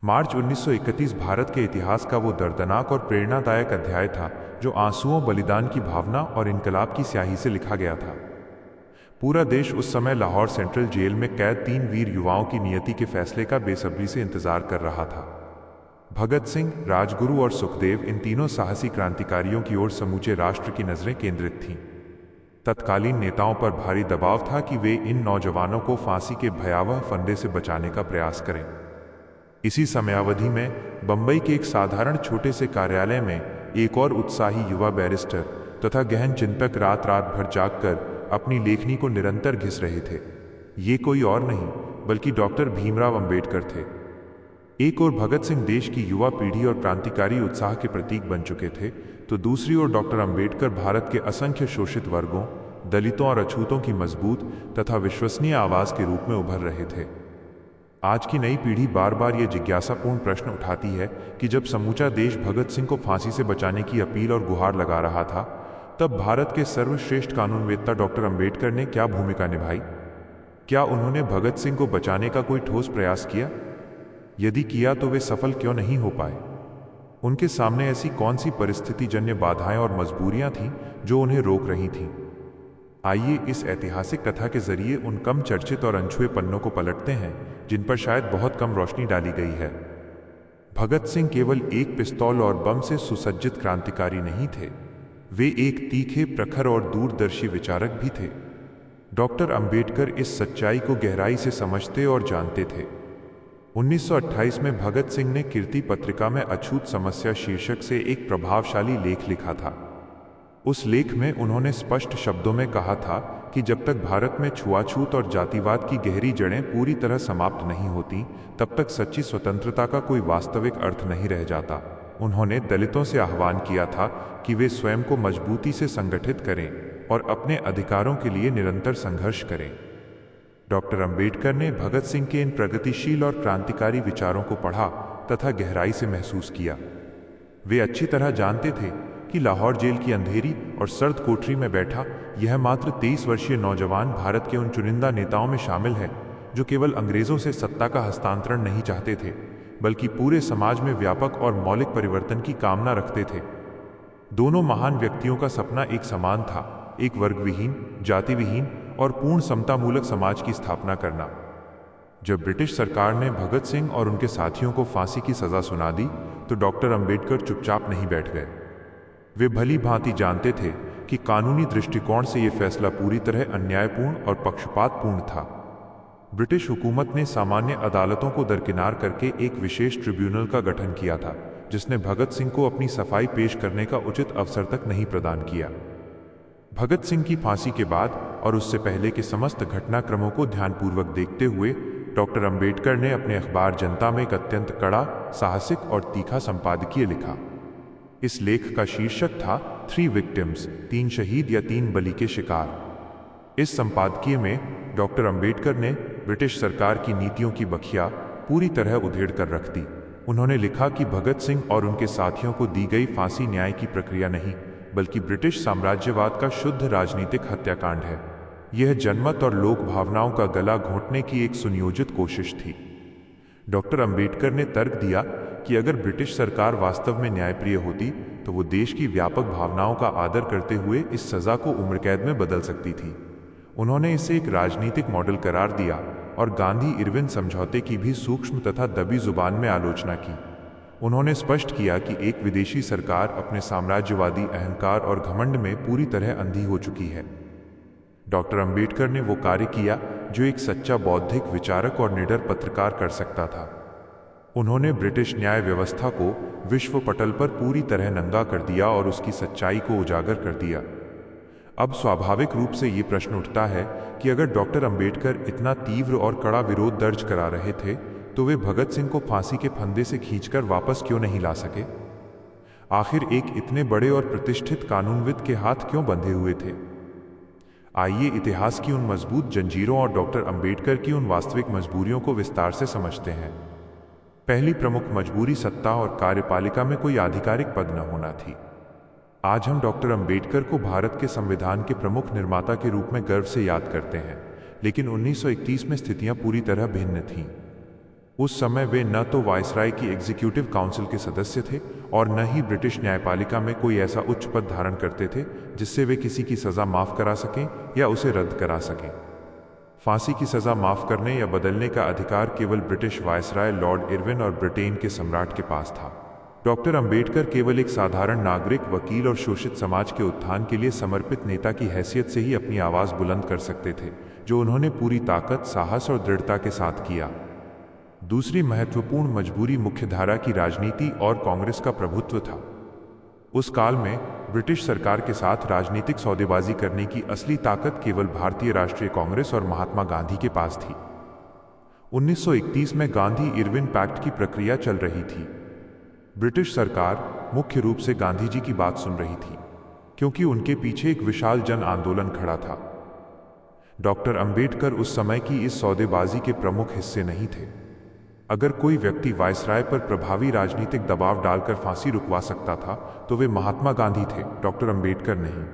मार्च 1931 भारत के इतिहास का वो दर्दनाक और प्रेरणादायक अध्याय था जो आंसुओं, बलिदान की भावना और इनकलाब की स्याही से लिखा गया था। पूरा देश उस समय लाहौर सेंट्रल जेल में कैद 3 वीर युवाओं की नियति के फैसले का बेसब्री से इंतजार कर रहा था। भगत सिंह, राजगुरु और सुखदेव, इन तीनों साहसी क्रांतिकारियों की ओर समूचे राष्ट्र की नजरें केंद्रित थीं। तत्कालीन नेताओं पर भारी दबाव था कि वे इन नौजवानों को फांसी के भयावह फंदे से बचाने का प्रयास करें। इसी समयावधि में बंबई के एक साधारण छोटे से कार्यालय में एक और उत्साही युवा बैरिस्टर तथा गहन चिंतक रात रात भर जागकर अपनी लेखनी को निरंतर घिस रहे थे। ये कोई और नहीं बल्कि डॉक्टर भीमराव अंबेडकर थे। एक ओर भगत सिंह देश की युवा पीढ़ी और क्रांतिकारी उत्साह के प्रतीक बन चुके थे, तो दूसरी ओर डॉक्टर अंबेडकर भारत के असंख्य शोषित वर्गों, दलितों और अछूतों की मजबूत तथा विश्वसनीय आवाज के रूप में उभर रहे थे। आज की नई पीढ़ी बार बार ये जिज्ञासापूर्ण प्रश्न उठाती है कि जब समूचा देश भगत सिंह को फांसी से बचाने की अपील और गुहार लगा रहा था, तब भारत के सर्वश्रेष्ठ कानूनवेत्ता डॉक्टर अंबेडकर ने क्या भूमिका निभाई? क्या उन्होंने भगत सिंह को बचाने का कोई ठोस प्रयास किया? यदि किया तो वे सफल क्यों नहीं हो पाए? उनके सामने ऐसी कौन सी परिस्थितिजन्य बाधाएं और मजबूरियां थीं जो उन्हें रोक रही थीं? आइए इस ऐतिहासिक कथा के जरिए उन कम चर्चित और अनछुए पन्नों को पलटते हैं जिन पर शायद बहुत कम रोशनी डाली गई है। भगत सिंह केवल एक पिस्तौल और बम से सुसज्जित क्रांतिकारी नहीं थे, वे एक तीखे, प्रखर और दूरदर्शी विचारक भी थे। डॉक्टर अंबेडकर इस सच्चाई को गहराई से समझते और जानते थे। 1928 में भगत सिंह ने कीर्ति पत्रिका में अछूत समस्या शीर्षक से एक प्रभावशाली लेख लिखा था। उस लेख में उन्होंने स्पष्ट शब्दों में कहा था कि जब तक भारत में छुआछूत और जातिवाद की गहरी जड़ें पूरी तरह समाप्त नहीं होती, तब तक सच्ची स्वतंत्रता का कोई वास्तविक अर्थ नहीं रह जाता। उन्होंने दलितों से आह्वान किया था कि वे स्वयं को मजबूती से संगठित करें और अपने अधिकारों के लिए निरंतर संघर्ष करें। डॉक्टर अंबेडकर ने भगत सिंह के इन प्रगतिशील और क्रांतिकारी विचारों को पढ़ा तथा गहराई से महसूस किया। वे अच्छी तरह जानते थे कि लाहौर जेल की अंधेरी और सर्द कोठरी में बैठा यह मात्र 23 वर्षीय नौजवान भारत के उन चुनिंदा नेताओं में शामिल है जो केवल अंग्रेजों से सत्ता का हस्तांतरण नहीं चाहते थे, बल्कि पूरे समाज में व्यापक और मौलिक परिवर्तन की कामना रखते थे। दोनों महान व्यक्तियों का सपना एक समान था, एक वर्गविहीन, जातिविहीन और पूर्ण समतामूलक समाज की स्थापना करना। जब ब्रिटिश सरकार ने भगत सिंह और उनके साथियों को फांसी की सजा सुना दी, तो डॉक्टर अंबेडकर चुपचाप नहीं बैठ गए। वे भली भांति जानते थे कि कानूनी दृष्टिकोण से यह फैसला पूरी तरह अन्यायपूर्ण और पक्षपातपूर्ण था। ब्रिटिश हुकूमत ने सामान्य अदालतों को दरकिनार करके एक विशेष ट्रिब्यूनल का गठन किया था, जिसने भगत सिंह को अपनी सफाई पेश करने का उचित अवसर तक नहीं प्रदान किया। भगत सिंह की फांसी के बाद और उससे पहले के समस्त घटनाक्रमों को ध्यानपूर्वक देखते हुए डॉक्टर अंबेडकर ने अपने अखबार जनता में एक अत्यंत कड़ा, साहसिक और तीखा संपादकीय लिखा। इस लेख का शीर्षक था 3 विक्टिम्स, 3 शहीद या 3 बलि के शिकार। इस संपादकीय में डॉक्टर अंबेडकर ने ब्रिटिश सरकार की नीतियों की बखिया पूरी तरह उधेड़ कर रख दी। उन्होंने लिखा कि भगत सिंह और उनके साथियों को दी गई फांसी न्याय की प्रक्रिया नहीं, बल्कि ब्रिटिश साम्राज्यवाद का शुद्ध राजनीतिक हत्याकांड है। यह जनमत और लोक भावनाओं का गला घोंटने की एक सुनियोजित कोशिश थी। डॉक्टर अंबेडकर ने तर्क दिया कि अगर ब्रिटिश सरकार वास्तव में न्यायप्रिय होती, तो वो देश की व्यापक भावनाओं का आदर करते हुए इस सजा को उम्र कैद में बदल सकती थी। उन्होंने इसे एक राजनीतिक मॉडल करार दिया और गांधी-इरविन समझौते की भी सूक्ष्म तथा दबी जुबान में आलोचना की। उन्होंने स्पष्ट किया कि एक विदेशी सरकार अपने साम्राज्यवादी अहंकार और घमंड में पूरी तरह अंधी हो चुकी है। डॉक्टर अंबेडकर ने वो कार्य किया जो एक सच्चा बौद्धिक विचारक और निडर पत्रकार कर सकता था। उन्होंने ब्रिटिश न्याय व्यवस्था को विश्व पटल पर पूरी तरह नंगा कर दिया और उसकी सच्चाई को उजागर कर दिया। अब स्वाभाविक रूप से ये प्रश्न उठता है कि अगर डॉक्टर अंबेडकर इतना तीव्र और कड़ा विरोध दर्ज करा रहे थे, तो वे भगत सिंह को फांसी के फंदे से खींचकर वापस क्यों नहीं ला सके? आखिर एक इतने बड़े और प्रतिष्ठित कानूनविद के हाथ क्यों बंधे हुए थे? आइए इतिहास की उन मजबूत जंजीरों और डॉक्टर अंबेडकर की उन वास्तविक मजबूरियों को विस्तार से समझते हैं। पहली प्रमुख मजबूरी सत्ता और कार्यपालिका में कोई आधिकारिक पद न होना थी। आज हम डॉक्टर अंबेडकर को भारत के संविधान के प्रमुख निर्माता के रूप में गर्व से याद करते हैं, लेकिन 1931 में स्थितियां पूरी तरह भिन्न थीं। उस समय वे न तो वायसराय की एग्जीक्यूटिव काउंसिल के सदस्य थे और न ही ब्रिटिश न्यायपालिका में कोई ऐसा उच्च पद धारण करते थे जिससे वे किसी की सज़ा माफ़ करा सकें या उसे रद्द करा सकें। फांसी की सज़ा माफ़ करने या बदलने का अधिकार केवल ब्रिटिश वायसराय लॉर्ड इरविन और ब्रिटेन के सम्राट के पास था। डॉक्टर अंबेडकर केवल एक साधारण नागरिक, वकील और शोषित समाज के उत्थान के लिए समर्पित नेता की हैसियत से ही अपनी आवाज़ बुलंद कर सकते थे, जो उन्होंने पूरी ताकत, साहस और दृढ़ता के साथ किया। दूसरी महत्वपूर्ण मजबूरी मुख्यधारा की राजनीति और कांग्रेस का प्रभुत्व था। उस काल में ब्रिटिश सरकार के साथ राजनीतिक सौदेबाजी करने की असली ताकत केवल भारतीय राष्ट्रीय कांग्रेस और महात्मा गांधी के पास थी। 1931 में गांधी इरविन पैक्ट की प्रक्रिया चल रही थी। ब्रिटिश सरकार मुख्य रूप से गांधी जी की बात सुन रही थी, क्योंकि उनके पीछे एक विशाल जन आंदोलन खड़ा था। डॉक्टर अंबेडकर उस समय की इस सौदेबाजी के प्रमुख हिस्से नहीं थे। अगर कोई व्यक्ति वायसराय पर प्रभावी राजनीतिक दबाव डालकर फांसी रुकवा सकता था तो वे महात्मा गांधी थे, डॉक्टर अंबेडकर नहीं।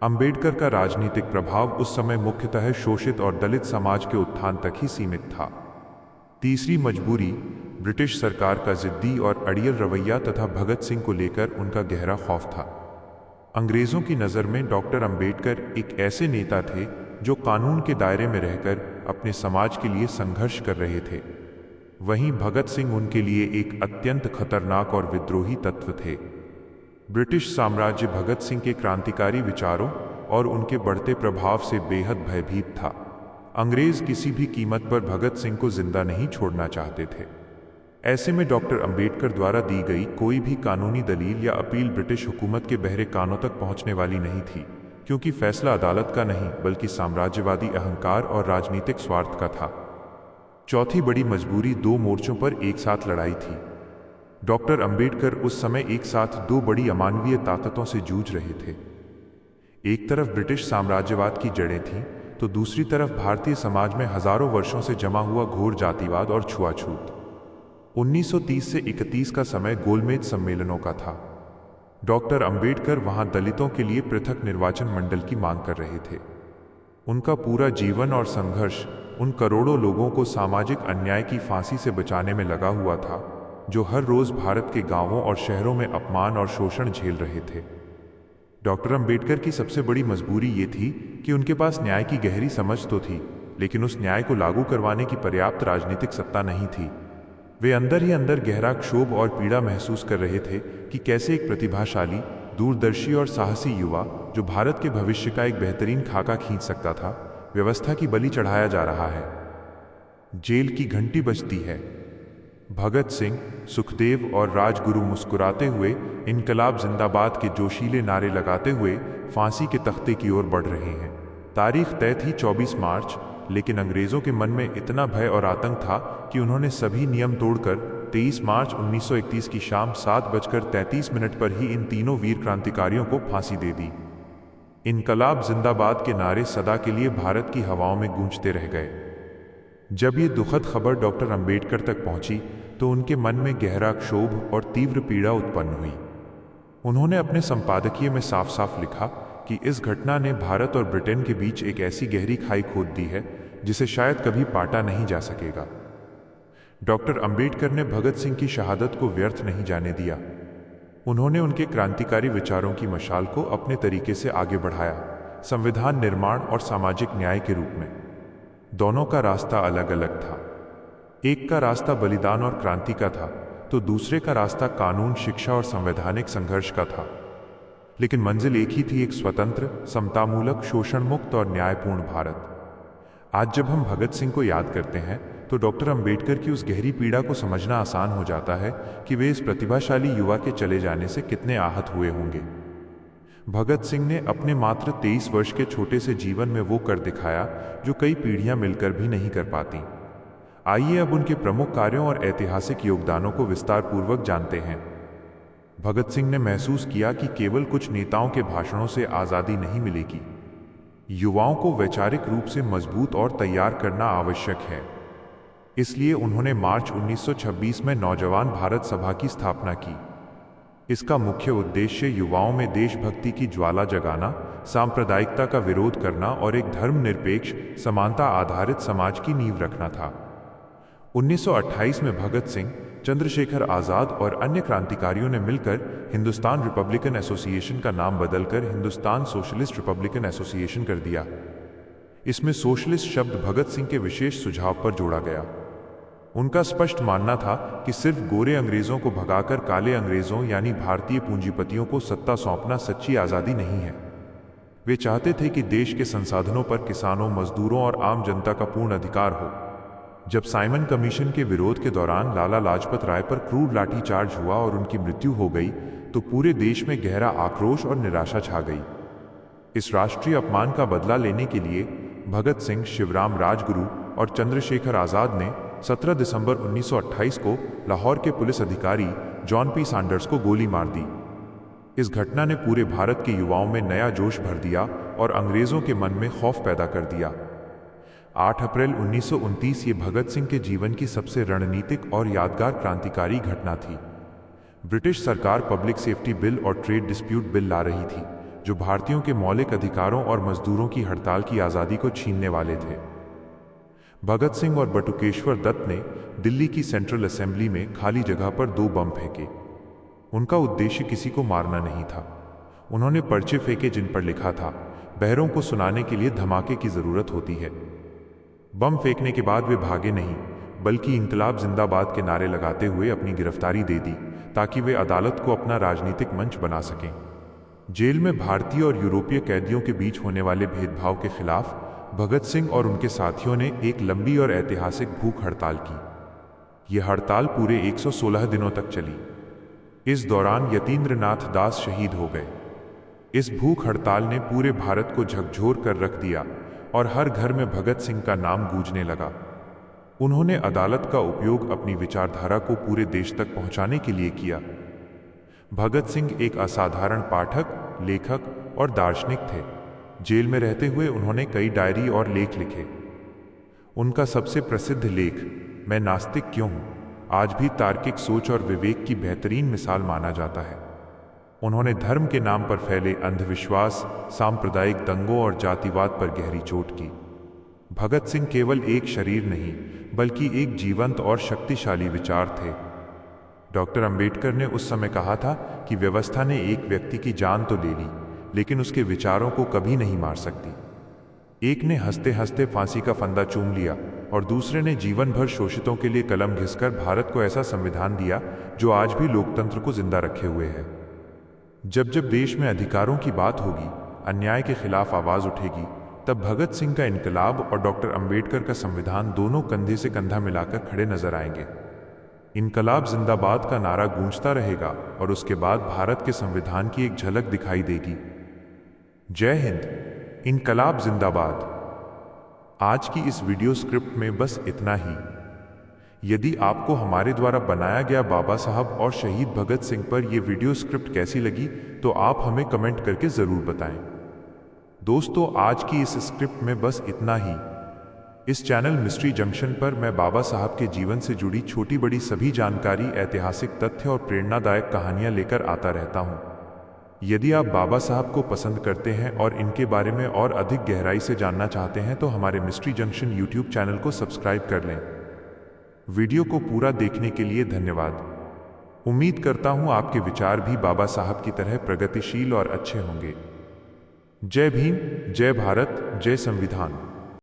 अंबेडकर का राजनीतिक प्रभाव उस समय मुख्यतः शोषित और दलित समाज के उत्थान तक ही सीमित था। तीसरी मजबूरी ब्रिटिश सरकार का जिद्दी और अड़ियल रवैया तथा भगत सिंह को लेकर उनका गहरा खौफ था। अंग्रेजों की नज़र में डॉक्टर अंबेडकर एक ऐसे नेता थे जो कानून के दायरे में रहकर अपने समाज के लिए संघर्ष कर रहे थे। वहीं भगत सिंह उनके लिए एक अत्यंत खतरनाक और विद्रोही तत्व थे। ब्रिटिश साम्राज्य भगत सिंह के क्रांतिकारी विचारों और उनके बढ़ते प्रभाव से बेहद भयभीत था। अंग्रेज किसी भी कीमत पर भगत सिंह को जिंदा नहीं छोड़ना चाहते थे। ऐसे में डॉक्टर अंबेडकर द्वारा दी गई कोई भी कानूनी दलील या अपील ब्रिटिश हुकूमत के बहरे कानों तक पहुंचने वाली नहीं थी, क्योंकि फैसला अदालत का नहीं बल्कि साम्राज्यवादी अहंकार और राजनीतिक स्वार्थ का था। चौथी बड़ी मजबूरी दो मोर्चों पर एक साथ लड़ाई थी। डॉक्टर अंबेडकर उस समय एक साथ दो बड़ी अमानवीय ताकतों से जूझ रहे थे। एक तरफ ब्रिटिश साम्राज्यवाद की जड़ें थीं, तो दूसरी तरफ भारतीय समाज में हजारों वर्षों से जमा हुआ घोर जातिवाद और छुआछूत। 1930 से 31 का समय गोलमेज सम्मेलनों का था। डॉक्टर अंबेडकर वहां दलितों के लिए पृथक निर्वाचन मंडल की मांग कर रहे थे। उनका पूरा जीवन और संघर्ष उन करोड़ों लोगों को सामाजिक अन्याय की फांसी से बचाने में लगा हुआ था, जो हर रोज भारत के गांवों और शहरों में अपमान और शोषण झेल रहे थे। डॉक्टर अंबेडकर की सबसे बड़ी मजबूरी ये थी कि उनके पास न्याय की गहरी समझ तो थी, लेकिन उस न्याय को लागू करवाने की पर्याप्त राजनीतिक सत्ता नहीं थी। वे अंदर ही अंदर गहरा क्षोभ और पीड़ा महसूस कर रहे थे कि कैसे एक प्रतिभाशाली, दूरदर्शी और साहसी युवा, जो भारत के भविष्य का एक बेहतरीन खाका खींच सकता था, व्यवस्था की बलि चढ़ाया जा रहा है। जेल की घंटी बजती है। भगत सिंह, सुखदेव और राजगुरु मुस्कुराते हुए इनकलाब जिंदाबाद के जोशीले नारे लगाते हुए फांसी के तख्ते की ओर बढ़ रहे हैं। तारीख तय थी 24 मार्च, लेकिन अंग्रेजों के मन में इतना भय और आतंक था कि उन्होंने सभी नियम तोड़कर 23 मार्च 1931 की शाम 7:33 पर ही इन तीनों वीर क्रांतिकारियों को फांसी दे दी। इनकलाब जिंदाबाद के नारे सदा के लिए भारत की हवाओं में गूंजते रह गए। जब ये दुखद खबर डॉक्टर अंबेडकर तक पहुंची तो उनके मन में गहरा क्षोभ और तीव्र पीड़ा उत्पन्न हुई। उन्होंने अपने संपादकीय में साफ साफ लिखा कि इस घटना ने भारत और ब्रिटेन के बीच एक ऐसी गहरी खाई खोद दी है जिसे शायद कभी पाटा नहीं जा सकेगा। डॉक्टर अंबेडकर ने भगत सिंह की शहादत को व्यर्थ नहीं जाने दिया। उन्होंने उनके क्रांतिकारी विचारों की मशाल को अपने तरीके से आगे बढ़ाया, संविधान निर्माण और सामाजिक न्याय के रूप में। दोनों का रास्ता अलग अलग था। एक का रास्ता बलिदान और क्रांति का था, तो दूसरे का रास्ता कानून, शिक्षा और संवैधानिक संघर्ष का था। लेकिन मंजिल एक ही थी, एक स्वतंत्र, समतामूलक, शोषण मुक्त और न्यायपूर्ण भारत। आज जब हम भगत सिंह को याद करते हैं तो डॉक्टर अंबेडकर की उस गहरी पीड़ा को समझना आसान हो जाता है कि वे इस प्रतिभाशाली युवा के चले जाने से कितने आहत हुए होंगे। भगत सिंह ने अपने मात्र 23 वर्ष के छोटे से जीवन में वो कर दिखाया जो कई पीढ़ियां मिलकर भी नहीं कर पाती। आइए अब उनके प्रमुख कार्यों और ऐतिहासिक योगदानों को विस्तार पूर्वक जानते हैं। भगत सिंह ने महसूस किया कि केवल कुछ नेताओं के भाषणों से आज़ादी नहीं मिलेगी। युवाओं को वैचारिक रूप से मजबूत और तैयार करना आवश्यक है। इसलिए उन्होंने मार्च 1926 में नौजवान भारत सभा की स्थापना की। इसका मुख्य उद्देश्य युवाओं में देशभक्ति की ज्वाला जगाना, सांप्रदायिकता का विरोध करना और एक धर्मनिरपेक्ष, समानता आधारित समाज की नींव रखना था। 1928 में भगत सिंह, चंद्रशेखर आज़ाद और अन्य क्रांतिकारियों ने मिलकर हिंदुस्तान रिपब्लिकन एसोसिएशन का नाम बदलकर हिंदुस्तान सोशलिस्ट रिपब्लिकन एसोसिएशन कर दिया। इसमें सोशलिस्ट शब्द भगत सिंह के विशेष सुझाव पर जोड़ा गया। उनका स्पष्ट मानना था कि सिर्फ गोरे अंग्रेजों को भगाकर काले अंग्रेजों यानी भारतीय पूंजीपतियों को सत्ता सौंपना सच्ची आज़ादी नहीं है। वे चाहते थे कि देश के संसाधनों पर किसानों, मजदूरों और आम जनता का पूर्ण अधिकार हो। जब साइमन कमीशन के विरोध के दौरान लाला लाजपत राय पर क्रूर लाठीचार्ज हुआ और उनकी मृत्यु हो गई तो पूरे देश में गहरा आक्रोश और निराशा छा गई। इस राष्ट्रीय अपमान का बदला लेने के लिए भगत सिंह, शिवराम राजगुरु और चंद्रशेखर आज़ाद ने 17 दिसंबर 1928 को लाहौर के पुलिस अधिकारी जॉन पी सैंडर्स को गोली मार दी। इस घटना ने पूरे भारत के युवाओं में नया जोश भर दिया और अंग्रेजों के मन में खौफ पैदा कर दिया। 8 अप्रैल 1929 ये भगत सिंह के जीवन की सबसे रणनीतिक और यादगार क्रांतिकारी घटना थी। ब्रिटिश सरकार पब्लिक सेफ्टी बिल और ट्रेड डिस्प्यूट बिल ला रही थी, जो भारतीयों के मौलिक अधिकारों और मजदूरों की हड़ताल की आज़ादी को छीनने वाले थे। भगत सिंह और बटुकेश्वर दत्त ने दिल्ली की सेंट्रल असेंबली में खाली जगह पर 2 बम फेंके। उनका उद्देश्य किसी को मारना नहीं था। उन्होंने पर्चे फेंके जिन पर लिखा था, बहरों को सुनाने के लिए धमाके की जरूरत होती है। बम फेंकने के बाद वे भागे नहीं, बल्कि इंकलाब जिंदाबाद के नारे लगाते हुए अपनी गिरफ्तारी दे दी ताकि वे अदालत को अपना राजनीतिक मंच बना सकें। जेल में भारतीय और यूरोपीय कैदियों के बीच होने वाले भेदभाव के खिलाफ भगत सिंह और उनके साथियों ने एक लंबी और ऐतिहासिक भूख हड़ताल की। यह हड़ताल पूरे 116 दिनों तक चली। इस दौरान यतीन्द्रनाथ दास शहीद हो गए। इस भूख हड़ताल ने पूरे भारत को झकझोर कर रख दिया और हर घर में भगत सिंह का नाम गूंजने लगा। उन्होंने अदालत का उपयोग अपनी विचारधारा को पूरे देश तक पहुंचाने के लिए किया। भगत सिंह एक असाधारण पाठक, लेखक और दार्शनिक थे। जेल में रहते हुए उन्होंने कई डायरी और लेख लिखे। उनका सबसे प्रसिद्ध लेख मैं नास्तिक क्यों हूं आज भी तार्किक सोच और विवेक की बेहतरीन मिसाल माना जाता है। उन्होंने धर्म के नाम पर फैले अंधविश्वास, सांप्रदायिक दंगों और जातिवाद पर गहरी चोट की। भगत सिंह केवल एक शरीर नहीं, बल्कि एक जीवंत और शक्तिशाली विचार थे। डॉक्टर अंबेडकर ने उस समय कहा था कि व्यवस्था ने एक व्यक्ति की जान तो ले ली, लेकिन उसके विचारों को कभी नहीं मार सकती। एक ने हंसते हंसते फांसी का फंदा चूम लिया और दूसरे ने जीवन भर शोषितों के लिए कलम घिसकर भारत को ऐसा संविधान दिया जो आज भी लोकतंत्र को जिंदा रखे हुए है। जब जब देश में अधिकारों की बात होगी, अन्याय के खिलाफ आवाज उठेगी, तब भगत सिंह का इनकलाब और डॉक्टर अंबेडकर का संविधान दोनों कंधे से कंधा मिलाकर खड़े नजर आएंगे। इनकलाब जिंदाबाद का नारा गूंजता रहेगा और उसके बाद भारत के संविधान की एक झलक दिखाई देगी। जय हिंद। इनकलाब जिंदाबाद। आज की इस वीडियो स्क्रिप्ट में बस इतना ही। यदि आपको हमारे द्वारा बनाया गया बाबा साहब और शहीद भगत सिंह पर यह वीडियो स्क्रिप्ट कैसी लगी तो आप हमें कमेंट करके जरूर बताएं। दोस्तों, आज की इस स्क्रिप्ट में बस इतना ही। इस चैनल मिस्ट्री जंक्शन पर मैं बाबा साहब के जीवन से जुड़ी छोटी बड़ी सभी जानकारी, ऐतिहासिक तथ्य और प्रेरणादायक कहानियां लेकर आता रहता हूं। यदि आप बाबा साहब को पसंद करते हैं और इनके बारे में और अधिक गहराई से जानना चाहते हैं तो हमारे मिस्ट्री जंक्शन यूट्यूब चैनल को सब्सक्राइब कर लें। वीडियो को पूरा देखने के लिए धन्यवाद। उम्मीद करता हूं आपके विचार भी बाबा साहब की तरह प्रगतिशील और अच्छे होंगे। जय भीम, जय भारत, जय संविधान।